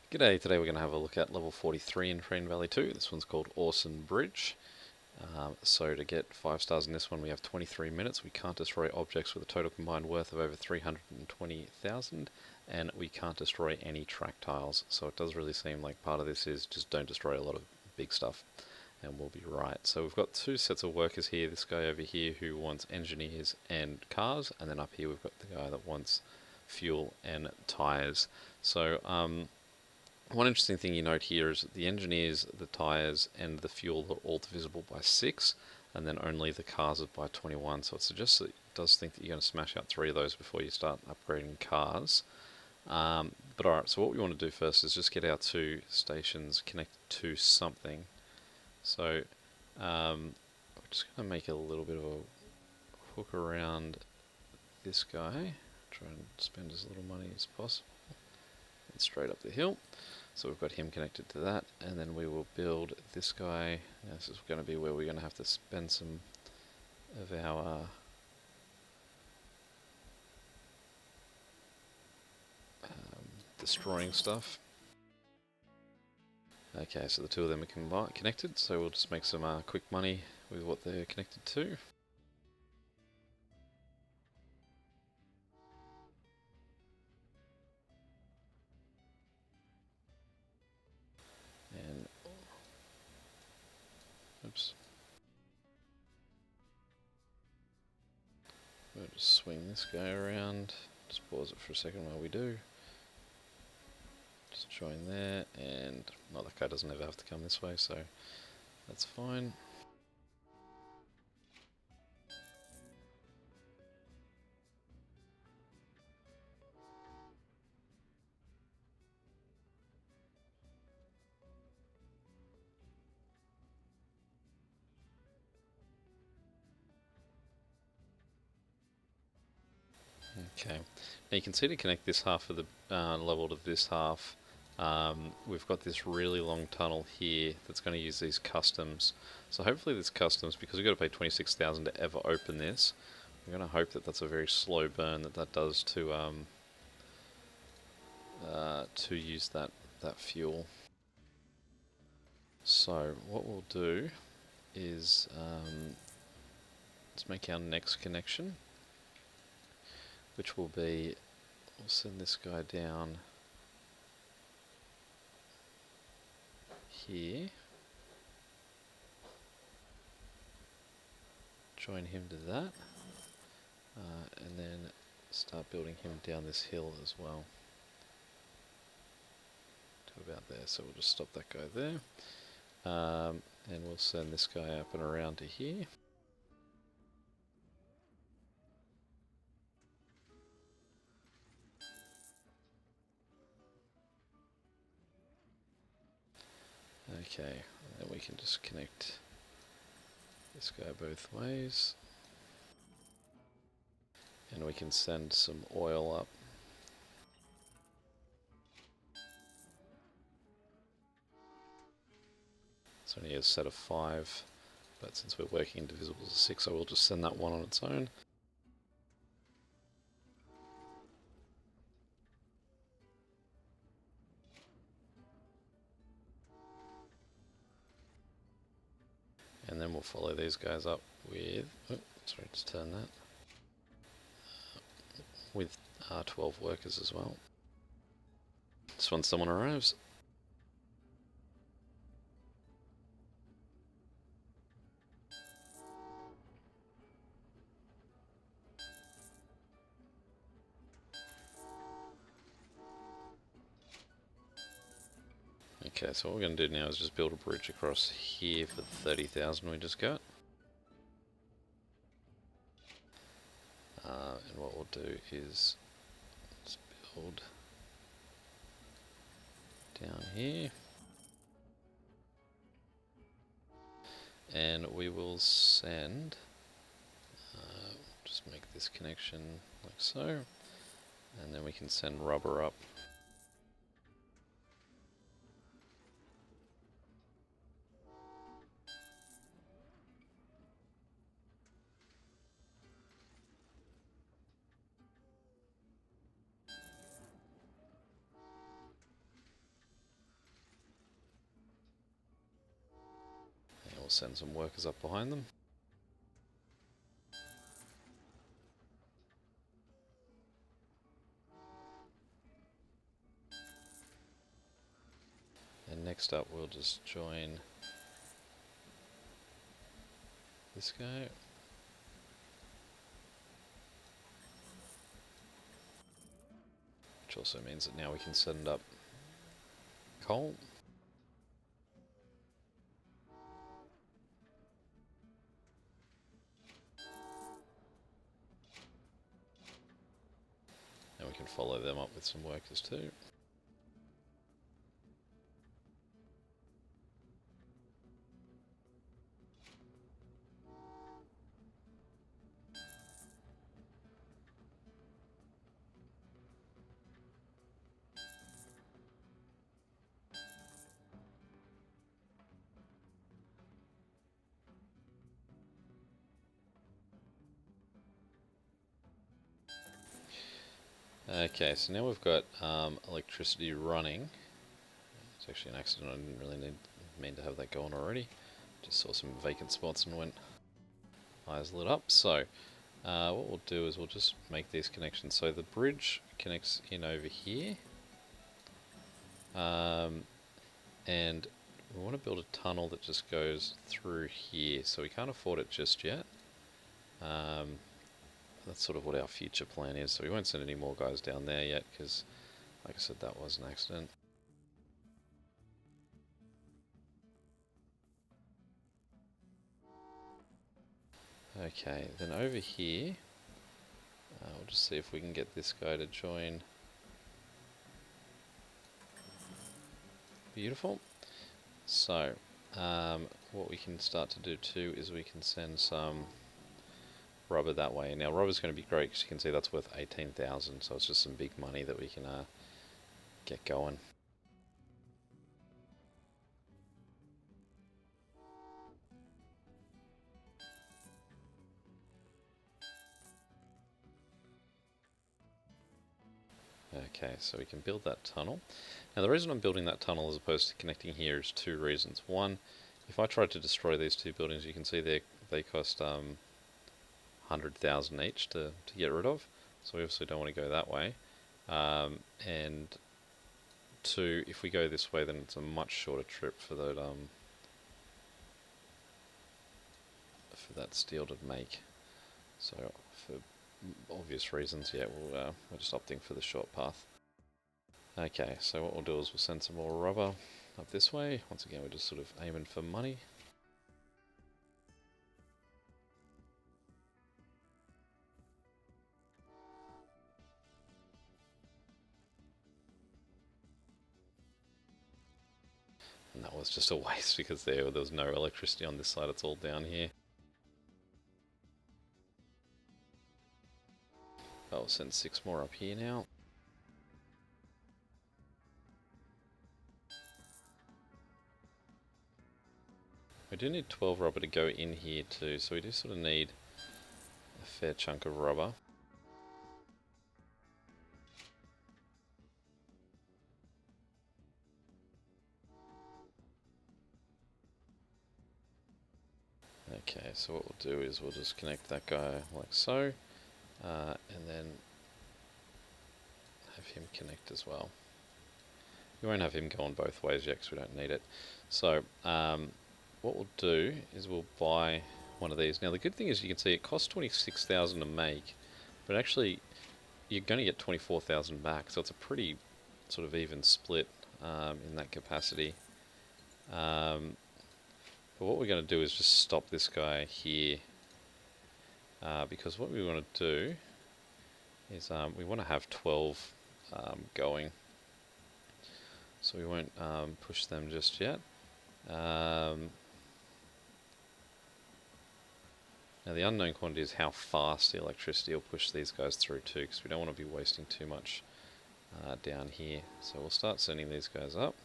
G'day, today we're going to have a look at level 43 in Train Valley 2. This one's called Oresund Bridge. So to get 5 stars in this one we have 23 minutes, we can't destroy objects with a total combined worth of over 320,000, and we can't destroy any track tiles. So it does really seem like part of this is just don't destroy a lot of big stuff, and we'll be right. So we've got two sets of workers here, this guy over here who wants engineers and cars, and then up here we've got the guy that wants fuel and tyres. So one interesting thing you note here is that the engineers, the tyres, and the fuel are all divisible by 6, and then only the cars are by 21. So it suggests that it does think that you're going to smash out 3 of those before you start upgrading cars. But alright, so what we want to do first is just get our 2 stations connected to something. So we're just going to make a little bit of a hook around this guy, try and spend as little money as possible, and straight up the hill. So we've got him connected to that, and then we will build this guy. This is going to be where we're going to have to spend some of our destroying stuff. Okay, so the 2 of them are connected, so we'll just make some quick money with what they're connected to. And oops, we'll just swing this guy around. Just pause it for a second while we do. Just join there, and well, that guy doesn't ever have to come this way, so that's fine. Okay, now you can see to connect this half of the level to this half, we've got this really long tunnel here that's going to use these customs. So hopefully this customs, because we've got to pay 26,000 to ever open this, we're going to hope that that's a very slow burn that does to use that fuel. So what we'll do is let's make our next connection, which will be, we'll send this guy down here, join him to that, and then start building him down this hill as well to about there. So we'll just stop that guy there, and we'll send this guy up and around to here. Okay, and then we can just connect this guy both ways, and we can send some oil up. It's only a set of 5, but since we're working in divisibles of 6, I will just send that one on its own. And then we'll follow these guys up with, sorry, just turn that, with 12 workers as well. Just once someone arrives. Okay, so what we're going to do now is just build a bridge across here for the 30,000 we just got. And what we'll do is let's build down here. And we will send, just make this connection like so, and then we can send rubber up. we'll send some workers up behind them. And next up we'll just join this guy. Which also means that now we can send up coal. And we can follow them up with some workers too. Okay, so now we've got electricity running. It's actually an accident, I didn't really mean to have that going already. Just saw some vacant spots and went eyes lit up. So what we'll do is we'll just make these connections. So the bridge connects in over here. And we want to build a tunnel that just goes through here. So we can't afford it just yet. That's sort of what our future plan is. So we won't send any more guys down there yet because, like I said, that was an accident. Okay, then over here, we'll just see if we can get this guy to join. Beautiful. So, what we can start to do too is we can send some rubber that way. Now rubber's going to be great because you can see that's worth 18,000, so it's just some big money that we can get going. Okay, so we can build that tunnel. Now the reason I'm building that tunnel as opposed to connecting here is two reasons. One, if I tried to destroy these two buildings, you can see they cost 100,000 each to get rid of, so we obviously don't want to go that way. And two, if we go this way, then it's a much shorter trip for that steel to make. So for obvious reasons, yeah, we're just opting for the short path. Okay, so what we'll do is we'll send some more rubber up this way. Once again, we're just sort of aiming for money. And that was just a waste because there was no electricity on this side, it's all down here. I'll send 6 more up here now. We do need 12 rubber to go in here too, so we do sort of need a fair chunk of rubber. Okay, so what we'll do is we'll just connect that guy like so, and then have him connect as well. We won't have him go on both ways yet because we don't need it. So what we'll do is we'll buy one of these. Now the good thing is you can see it costs 26,000 to make, but actually you're going to get 24,000 back, so it's a pretty sort of even split in that capacity. But what we're going to do is just stop this guy here, because what we want to do is we want to have 12 going, so we won't push them just yet. Now the unknown quantity is how fast the electricity will push these guys through too, because we don't want to be wasting too much down here. So we'll start sending these guys up.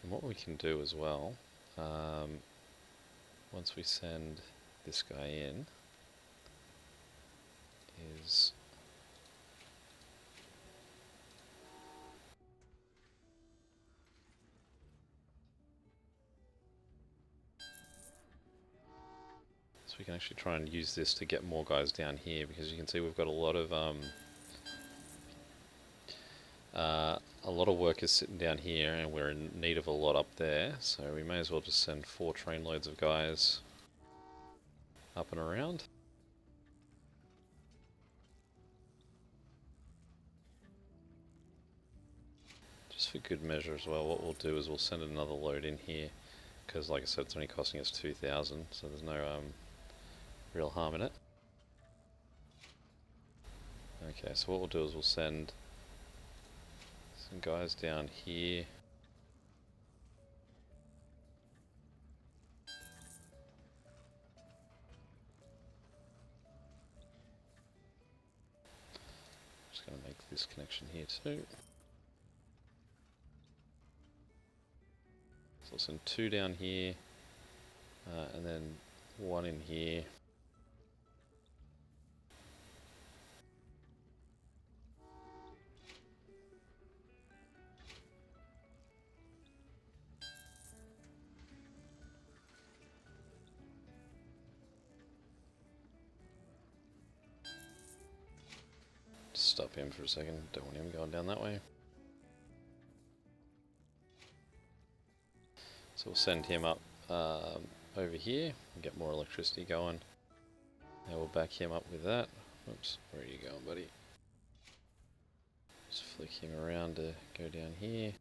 And what we can do as well, once we send this guy in is so we can actually try and use this to get more guys down here, because you can see we've got a lot of workers sitting down here, and we're in need of a lot up there, so we may as well just send 4 train loads of guys up and around. Just for good measure as well, what we'll do is we'll send another load in here, because like I said, it's only costing us 2,000, so there's no real harm in it. Okay, so what we'll do is we'll send some guys down here. Just going to make this connection here too. So we'll send 2 down here, and then 1 in here. Stop him for a second, don't want him going down that way. So we'll send him up over here and get more electricity going. Now we'll back him up with that. Oops, where are you going, buddy? Just flick him around to go down here.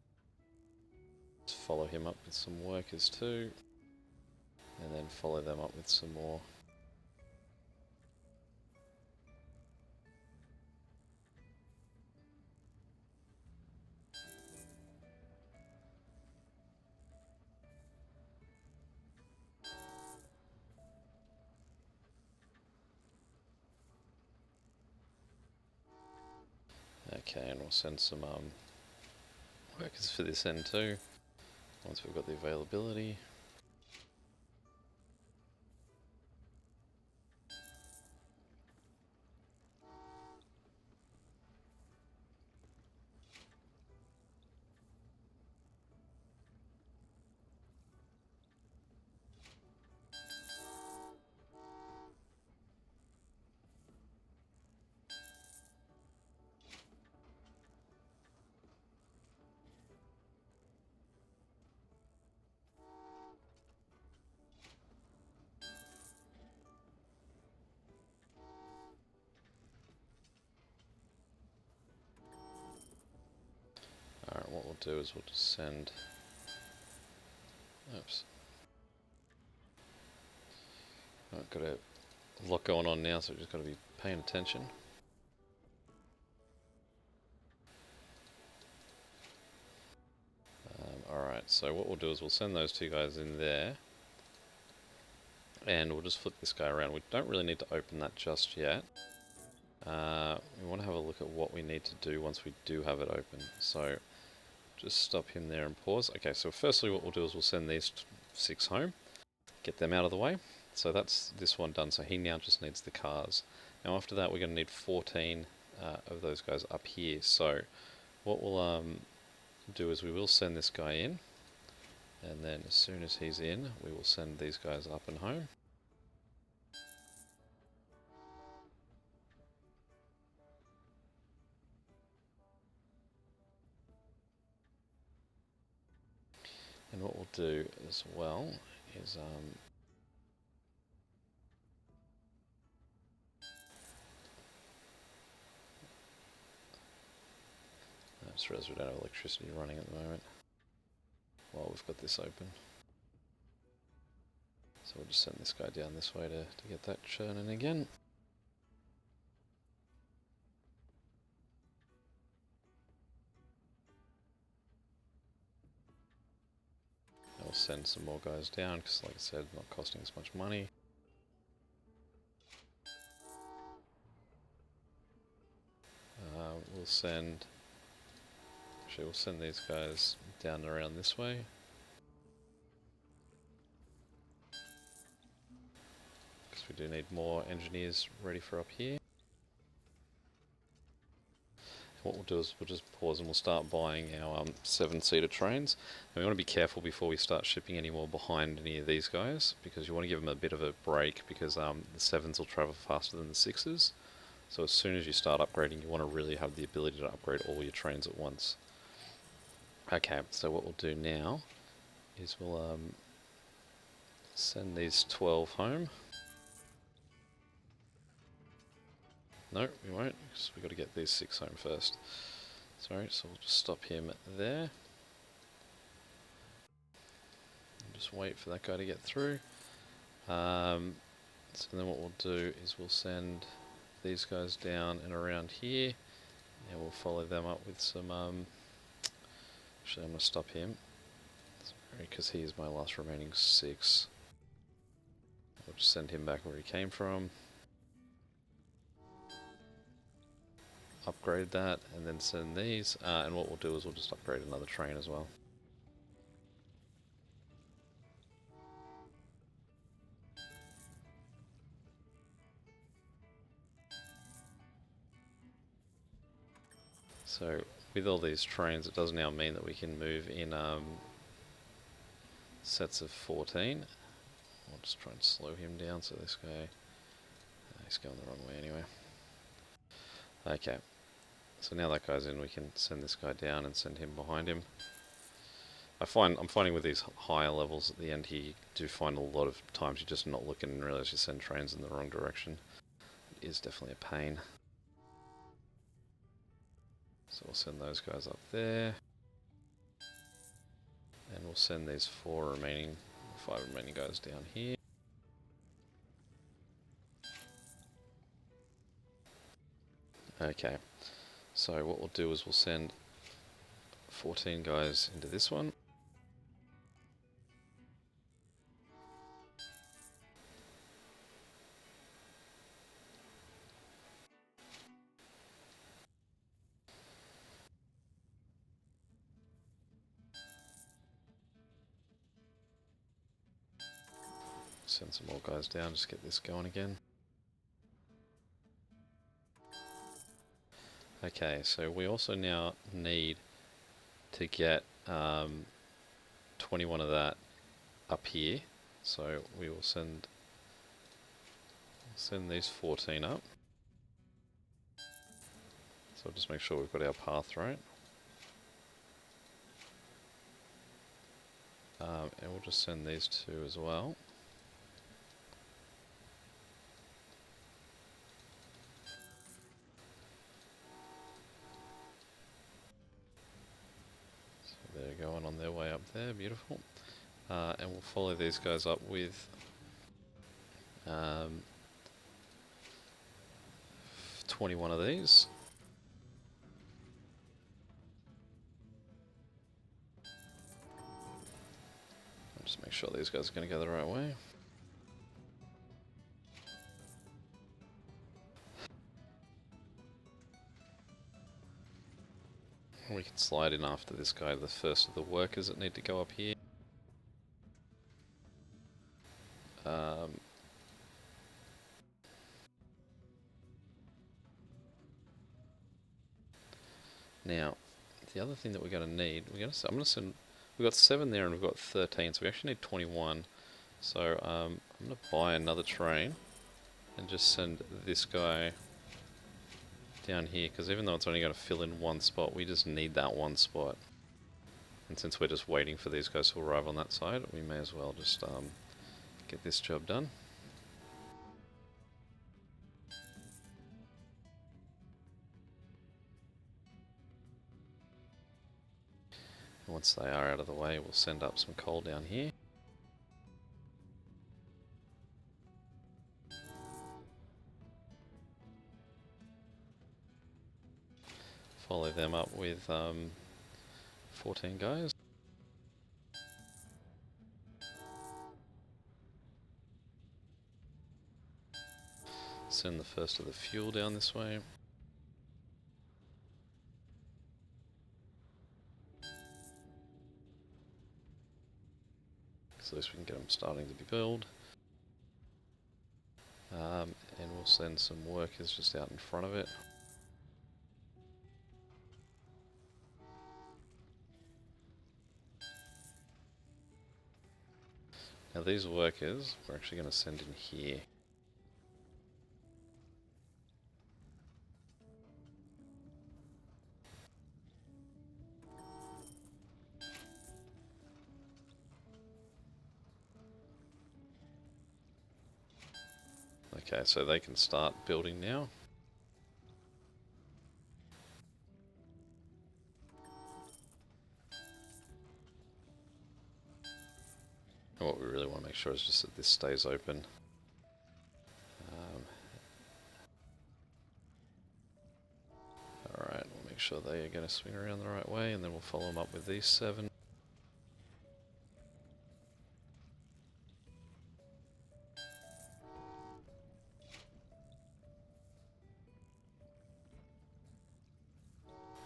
Just follow him up with some workers too. And then follow them up with some more. Okay, and we'll send some workers for this end too, once we've got the availability. Alright, what we'll do is we'll just send... Oops. I've got a lot going on now, so we've just got to be paying attention. Alright, so what we'll do is we'll send those 2 guys in there. And we'll just flip this guy around. We don't really need to open that just yet. We want to have a look at what we need to do once we do have it open. So just stop him there and pause. Okay, so firstly what we'll do is we'll send these 6 home, get them out of the way. So that's this one done, so he now just needs the cars. Now after that we're going to need 14 of those guys up here. So what we'll do is we will send this guy in, and then as soon as he's in we will send these guys up and home. And what we'll do as well is I just realised we don't have electricity running at the moment while we've got this open. So we'll just send this guy down this way to get that churning again. I'll send some more guys down because, like I said, not costing as much money. We'll send these guys down and around this way. Because because we do need more engineers ready for up here. What we'll do is we'll just pause and we'll start buying our 7-seater trains. And we want to be careful before we start shipping any more behind any of these guys, because you want to give them a bit of a break, because the 7s will travel faster than the 6s. So as soon as you start upgrading, you want to really have the ability to upgrade all your trains at once. Okay, so what we'll do now is we'll send these 12 home. No, we won't, because we've got to get these 6 home first. Sorry, so we'll just stop him there. And just wait for that guy to get through. So then what we'll do is we'll send these guys down and around here, and we'll follow them up with some... actually, I'm going to stop him, because he is my last remaining 6. We'll just send him back where he came from. Upgrade that, and then send these, and what we'll do is we'll just upgrade another train as well. So with all these trains, it does now mean that we can move in sets of 14. I'll just try and slow him down so this guy, he's going the wrong way anyway. Okay, so now that guy's in, we can send this guy down and send him behind him. I'm finding with these higher levels at the end here, you do find a lot of times you're just not looking and realize you send trains in the wrong direction. It is definitely a pain. So we'll send those guys up there. And we'll send these 5 remaining guys down here. Okay, so what we'll do is we'll send 14 guys into this one. Send some more guys down, just get this going again. Okay, so we also now need to get 21 of that up here. So we will send these 14 up. So just make sure we've got our path right. And we'll just send these 2 as well. They're going on their way up there, beautiful. And we'll follow these guys up with 21 of these. I'll just make sure these guys are going to go the right way. We can slide in after this guy, the first of the workers that need to go up here. Now, the other thing that we're going to need, we've got 7 there and we've got 13, so we actually need 21. So I'm going to buy another train and just send this guy down here, because even though it's only going to fill in 1 spot, we just need that 1 spot. And since we're just waiting for these guys to arrive on that side, we may as well just get this job done. And once they are out of the way, we'll send up some coal down here. Follow them up with 14 guys. Send the first of the fuel down this way. So at least we can get them starting to be built. and we'll send some workers just out in front of it. Now these workers we're actually going to send in here. Okay, so they can start building now. And what we really want to make sure is just that this stays open. Alright, we'll make sure they are going to swing around the right way, and then we'll follow them up with these 7.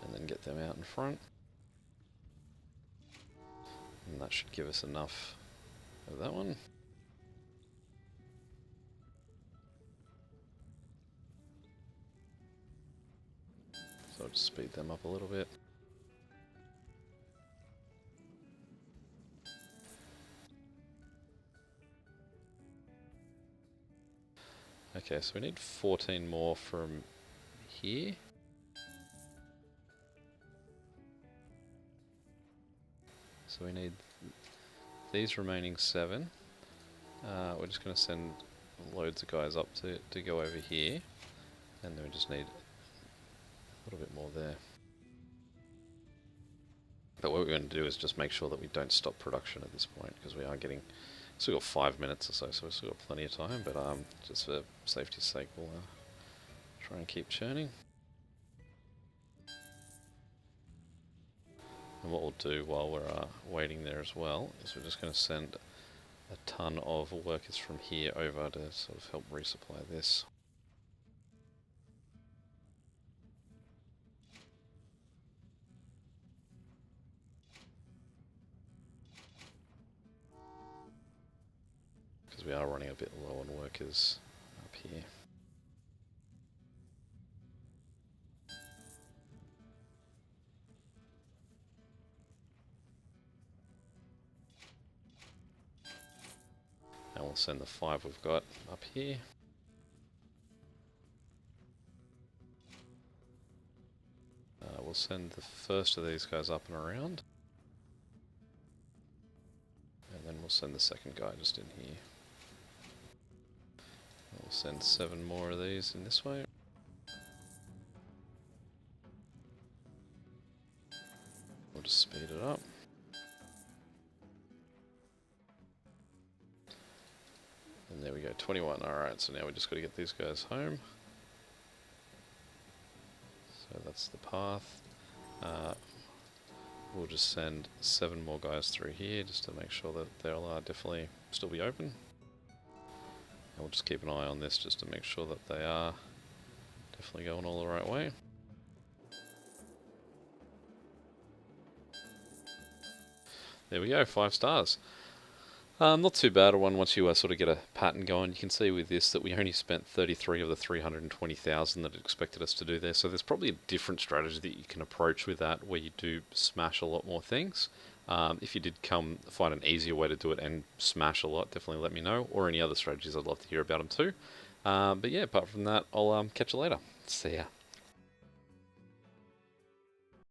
And then get them out in front. And that should give us enough of that one. So I'll just speed them up a little bit. Okay, so we need 14 more from here. So we need these remaining 7. We're just going to send loads of guys up to go over here. And then we just need a little bit more there. But what we're going to do is just make sure that we don't stop production at this point, because we are getting... Still got 5 minutes or so, so we've still got plenty of time, but just for safety's sake we'll try and keep churning. And what we'll do while we're waiting there as well is we're just going to send a ton of workers from here over to sort of help resupply this. Because we are running a bit low on workers up here. And we'll send the 5 we've got up here. We'll send the first of these guys up and around. And then we'll send the second guy just in here. We'll send 7 more of these in this way. We'll just speed it up. And there we go, 21. Alright, so now we just got to get these guys home. So that's the path. We'll just send 7 more guys through here just to make sure that they'll definitely still be open. And we'll just keep an eye on this just to make sure that they are definitely going all the right way. There we go, 5 stars. Not too bad a one once you sort of get a pattern going. You can see with this that we only spent 33 of the 320,000 that it expected us to do there. So there's probably a different strategy that you can approach with that where you do smash a lot more things. If you did find an easier way to do it and smash a lot, definitely let me know. Or any other strategies, I'd love to hear about them too. But yeah, apart from that, I'll catch you later. See ya.